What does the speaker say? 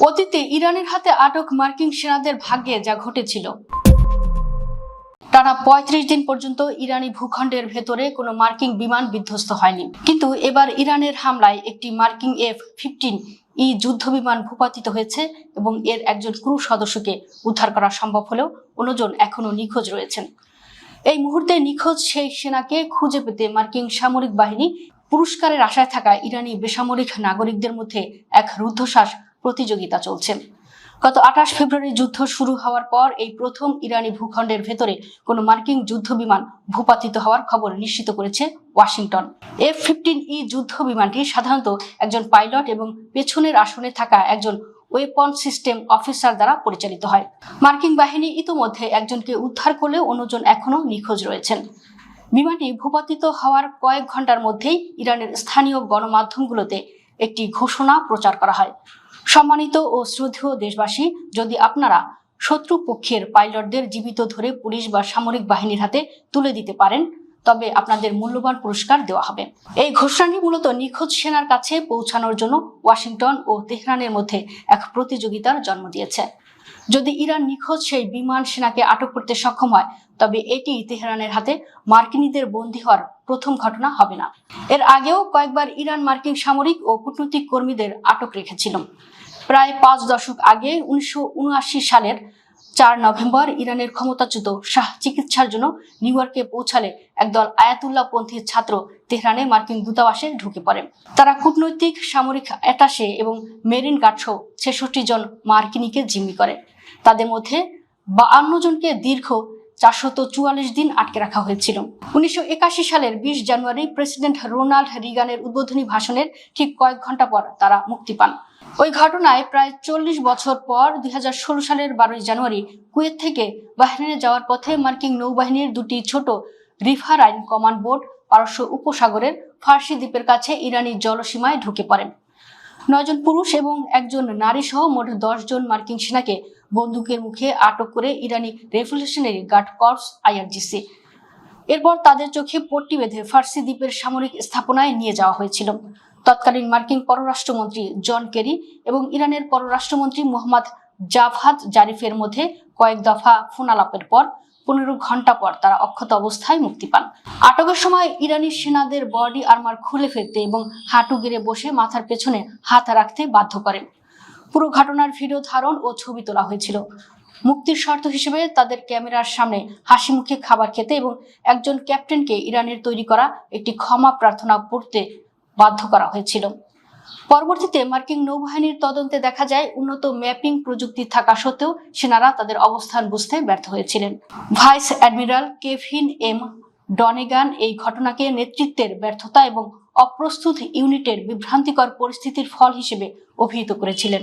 অতীতে ইরানের হাতে আটক মার্কিন সেনাদের ভাগ্যে যা ঘটেছিল, টানা ৩৫ দিন পর্যন্ত ইরানি ভূখণ্ডের ভেতরে কোনো মার্কিন বিমান বিধ্বস্ত হয়নি। কিন্তু এবার ইরানের হামলায় একটি মার্কিন F-15E যুদ্ধ বিমান ভূপাতিত হয়েছে এবং এর একজন ক্রু সদস্যকে উদ্ধার করা সম্ভব হলেও অন্যজন এখনো নিখোঁজ রয়েছেন। এই মুহূর্তে নিখোঁজ সেই সেনাকে খুঁজে পেতে মার্কিন সামরিক বাহিনী পুরস্কারের আশায় থাকা ইরানি বেসামরিক নাগরিকদের মধ্যে এক রুদ্ধশ্বাস প্রতিযোগিতা চলছে। গত ২৮ ফেব্রুয়ারি যুদ্ধ শুরু হওয়ার পর এই প্রথম ইরানি ভূখণ্ডের ভেতরে কোনো মার্কিন যুদ্ধ বিমান ভূপাতিত হওয়ার খবর নিশ্চিত করেছে ওয়াশিংটন। F-15E যুদ্ধ বিমানটি সাধারণত একজন পাইলট এবং পেছনের আসনে থাকা একজন ওয়েপন সিস্টেম অফিসার দ্বারা পরিচালিত হয়। মার্কিন বাহিনী ইতোমধ্যে একজনকে উদ্ধার করলেও অন্যজন এখনো নিখোঁজ রয়েছেন। বিমানটি ভূপাতিত হওয়ার কয়েক ঘন্টার মধ্যেই ইরানের স্থানীয় গণমাধ্যমগুলোতে একটি ঘোষণা প্রচার করা হয়। সম্মানিত ও শ্রদ্ধেয় দেশবাসী, যদি আপনারা শত্রু পক্ষের পাইলটদের জীবিত ধরে পুলিশ বা সামরিক বাহিনীর হাতে তুলে দিতে পারেন, তবে আপনাদের মূল্যবান পুরস্কার দেওয়া হবে। এই ঘোষণাটি মূলত নিখোঁজ সেনার কাছে পৌঁছানোর জন্য ওয়াশিংটন ও তেহরানের মধ্যে এক প্রতিযোগিতার জন্ম দিয়েছে। যদি ইরান নিখোঁজ সেই বিমান সেনাকে আটক করতে সক্ষম হয়, তবে এটি তেহরানের হাতে মার্কিনীদের বন্দী হওয়ার প্রথম ঘটনা হবে না। এর আগেও কয়েকবার ইরান মার্কিন সামরিক ও কূটনৈতিক কর্মীদের আটক রেখেছিল। প্রায় ৫ দশক আগে ১৯৭৯ সালের ৪ নভেম্বর ইরানের ক্ষমতাচ্যুত শাহ চিকিৎসার জন্য নিউ ইয়র্কে পৌঁছালে একদল আয়াতুল্লাহ পন্থী ছাত্র তেহরানে মার্কিন দূতাবাসে ঢুকে পড়ে। তারা কূটনৈতিক, সামরিক অ্যাটাশে এবং মেরিন গার্ড সহ ৬৬ জন মার্কিনীকে জিম্মি করে। তাদের মধ্যে ৫২ জনকে দীর্ঘ ৪৪৪ দিন আটকে রাখা হয়েছিল। ১৯৮১ সালের ২০ জানুয়ারি প্রেসিডেন্ট রোনাল্ড রিগানের উদ্বোধনী ভাষণের ঠিক কয়েক ঘন্টা পর তারা মুক্তি পান। ওই ঘটনায় প্রায় ৪০ বছর পর ২০১৬ সালের ১২ জানুয়ারি কুয়েত থেকে বাহরাইনে যাওয়ার পথে মার্কিন নৌবাহিনীর দুটি ছোট রিভারাইন কমান্ড বোট পারস্য উপসাগরের ফার্সি দ্বীপের কাছে ইরানি জলসীমায় ঢুকে পড়ে। ৯ জন পুরুষ এবং একজন নারী সহ মোট ১০ জন মার্কিন সেনাকে বন্দুকের মুখে আটক করে ইরানি রেভলিউশনারি গার্ড কর্পস IRGC। এরপর তাদের চোখে পট্টি বেঁধে ফার্সি দ্বীপের সামরিক স্থাপনায় নিয়ে যাওয়া হয়েছিল। তৎকালীন মার্কিন পররাষ্ট্রমন্ত্রী জন কেরি এবং ইরানের পররাষ্ট্রমন্ত্রী মোহাম্মদ জাভাদ জারিফের মধ্যে কয়েক দফা ফোনালাপের পর ১৫ ঘন্টা পর তারা অক্ষত অবস্থায় মুক্তি পান। আটকের সময় ইরানি সেনাদের বডি আর্মার খুলে ফেলতে এবং হাঁটু গেড়ে বসে মাথার পেছনে হাত রাখতে বাধ্য করে। পুরো ঘটনার ভিডিও ধারণ ও ছবি তোলা হয়েছিল। মুক্তির শর্ত হিসেবে তাদের ক্যামেরার সামনে হাসি মুখে খাবার খেতে এবং একজন ক্যাপ্টেনকে ইরানের তৈরি করা একটি ক্ষমা প্রার্থনা পড়তে বাধ্য করা হয়েছিল। পরবর্তীতে মার্কিন নৌবাহিনীর তদন্তে দেখা যায়, উন্নত ম্যাপিং প্রযুক্তি থাকা সত্ত্বেও সেনারা তাদের অবস্থান বুঝতে ব্যর্থ হয়েছিলেন। ভাইস অ্যাডমিরাল কেভিন এম ডনেগান এই ঘটনাকে নেতৃত্বের ব্যর্থতা এবং অপ্রস্তুত ইউনিটের বিভ্রান্তিকর পরিস্থিতির ফল হিসেবে অভিহিত করেছিলেন।